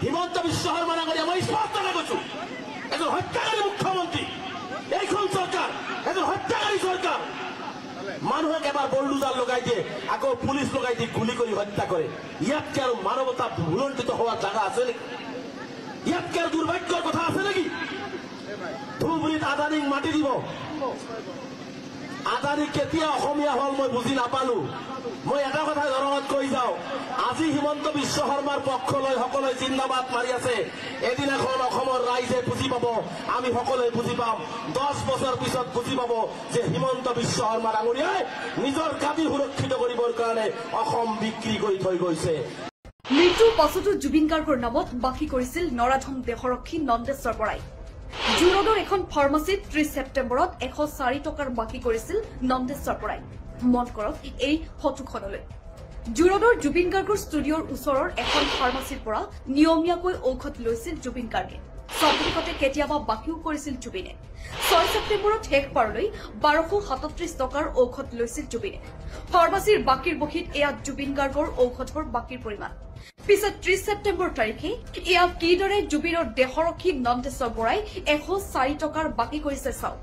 হিমন্ত বিশ্ব শৰ্মাৰ আগতে মই স্পষ্টকৈ কৈছো এজন হত্যাকাৰী মুখ্যমন্ত্ৰী এইখন চৰকাৰ এজন হত্যাকাৰী চৰকাৰ মানুহক এবাৰ বল্ডুজাৰ লগাই দিয়ে আকৌ পুলিচ লগাই দিয়ে গুলি কৰি হত্যা কৰে ইয়াতকে আৰু মানৱতা ভুলণ্ঠিত হোৱাৰ জাগা আছে নেকি ইয়াতকে আৰু দুৰ্ভাগ্যৰ কথা আছে নেকি ধুবুৰীত আদানীক মাটি দিব আদানী কেতিয়া অসমীয়া হল মই বুজি নাপালো মই এটা কথা জনগণত কৈ যাওঁ আজি হিমন্ত বিশ্ব শৰ্মাৰ পক্ষ লৈ সকলোৱে জিন্দাবাদ মাৰি আছে এদিন এখন অসমৰ ৰাইজে বুজি পাব আমি সকলোৱে বুজি পাম 10 বছৰ পিছত বুজি পাব যে হিমন্ত বিশ্ব শৰ্মাৰ আঙুলিয়াই নিজৰ গাদী সুৰক্ষিত কৰিবৰ কাৰণে অসম বিক্ৰী কৰি থৈ গৈছে মৃত্যুৰ পাছতো জুবিন গাৰ্গৰ নামত বাকি কৰিছিল নৰাধম দেহৰক্ষী নন্দেশ্বৰ বৰাই জুৰোডৰ এখন ফাৰ্মাচীত 30 ছেপ্টেম্বৰত 104 টকাৰ বাকি কৰিছিল নন্দেশ্বৰ বৰাই মন কৰক এই ফটোখনলৈ জুৰোডৰ জুবিন গাৰ্গৰ ষ্টুডিঅ'ৰ ওচৰৰ এখন ফাৰ্মাচীৰ পৰা নিয়মীয়াকৈ ঔষধ লৈছিল জুবিন গাৰ্গে স্বাভাৱিকতে কেতিয়াবা বাকিও কৰিছিল জুবিনে 6 ছেপ্টেম্বৰত শেষ পাৰলৈ 1237 টকাৰ ঔষধ লৈছিল জুবিনে ফাৰ্মাচীৰ বাকিৰ বহীত এয়া জুবিন গাৰ্গৰ ঔষধৰ বাকিৰ পৰিমাণ পিছত 30 ছেপ্টেম্বৰ তাৰিখে এয়া কিদৰে জুবিনৰ দেহৰক্ষী নন্দেশ্বৰ বৰাই 104 টকাৰ বাকি কৰিছে চাওক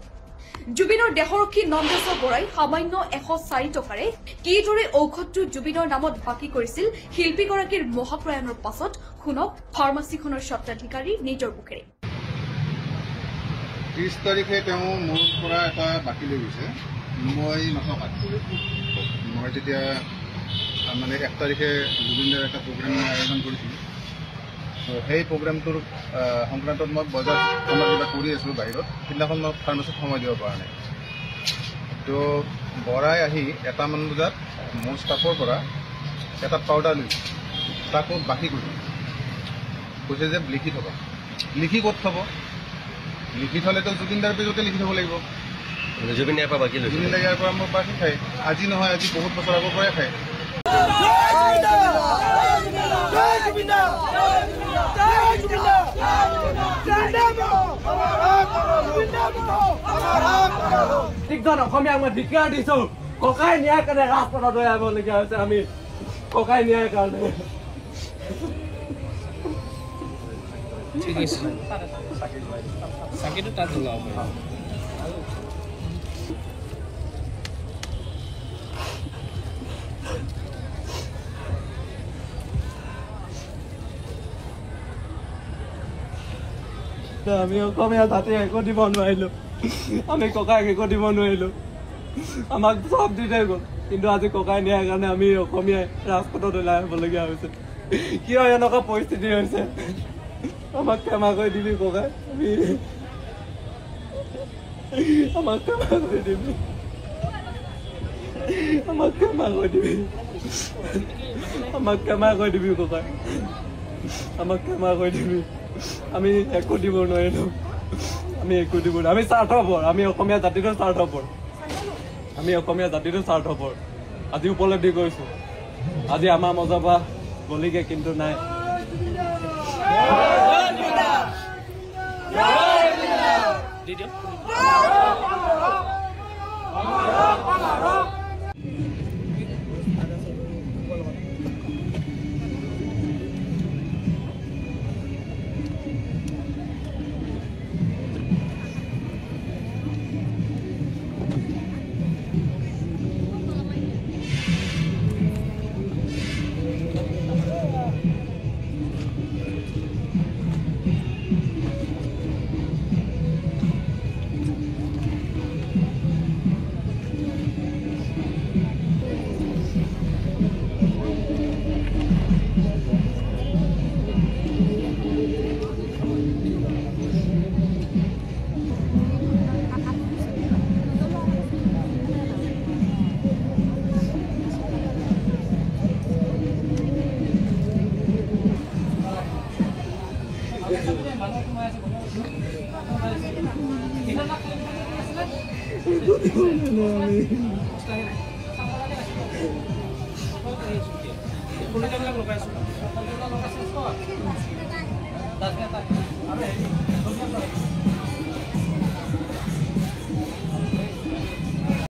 জুবিনৰ দেহৰক্ষী নন্দেশ্বৰ বৰাই সামান্য 104 টকাৰে কিদৰে ঔষধটো জুবিনৰ নামত বাকি কৰিছিল শিল্পীগৰাকীৰ মহাপ্ৰয়াণৰ পাছত শুনক ফাৰ্মাচীখনৰ স্বত্বাধিকাৰী নিজৰ মুখেৰে 30 তাৰিখে তেওঁ মোৰ পৰা এটা বাকি লৈ গৈছে মই নথকা মই যেতিয়া মানে 1 তাৰিখে জুবিনৰ এটা প্ৰগ্ৰাম আয়োজন কৰিছিলোঁ তো সেই প্ৰগ্ৰামটোৰ সংক্ৰান্তত মই বজাৰ সময় কিবা কৰি আছিলোঁ বাহিৰত সেইদিনাখন মই ফাৰ্মাচীত সময় দিব পৰা নাই তো বৰাই আহি 1 মান বজাত মোৰ ষ্টাফৰ পৰা এটা পাউডাৰ লৈছে তাকো বাকি কৰি কৈছে যে লিখি থ'ব লিখি ক'ত থ'ব লিখি থ'লেতো জুবিনদাৰ পেজতে লিখি থ'ব লাগিব জুবিন ইয়াৰ পৰা বাকি লৈছে জুবিন ইয়াৰ পৰা মোৰ বাকি খায় আজি নহয় আজি বহুত বছৰ আগৰ পৰাই খায় অসমীয়াক মই ধিক্কাৰ দিছো ককাই নিয়াৰ কাৰণে ৰাজপথত হৈ আহিবলগীয়া হৈছে আমি ককাই নিয়াৰ কাৰণে ঠিক আছে চাকিটো তাত জ্বলাব আমি অসমীয়া জাতি একো দিব নোৱাৰিলো আমি ককাইক একো দিব নোৱাৰিলো আমাক চব দি থৈ গ'ল কিন্তু আজি ককাই নিয়াৰ কাৰণে আমি অসমীয়াই ৰাজপথত ওলাই আহিবলগীয়া হৈছে কিয় এনেকুৱা পৰিস্থিতি হৈছে আমাক ক্ষমা কৰি দিবি ককাই আমাক ক্ষমা কৰি দিবি আমাক ক্ষমা কৰি দিবি আমাক ক্ষমা কৰি দিবি ককাই আমাক ক্ষমা কৰি দিবি আমি একো দিব নোৱাৰিলো আমি একো দিব নোৱাৰো আমি স্বাৰ্থপৰ আমি অসমীয়া জাতিটোৰ স্বাৰ্থপৰ আমি অসমীয়া জাতিটোৰ স্বাৰ্থপৰ আজি উপলব্ধি কৰিছো আজি আমাৰ মাজৰ পৰা গলিগে কিন্তু নাই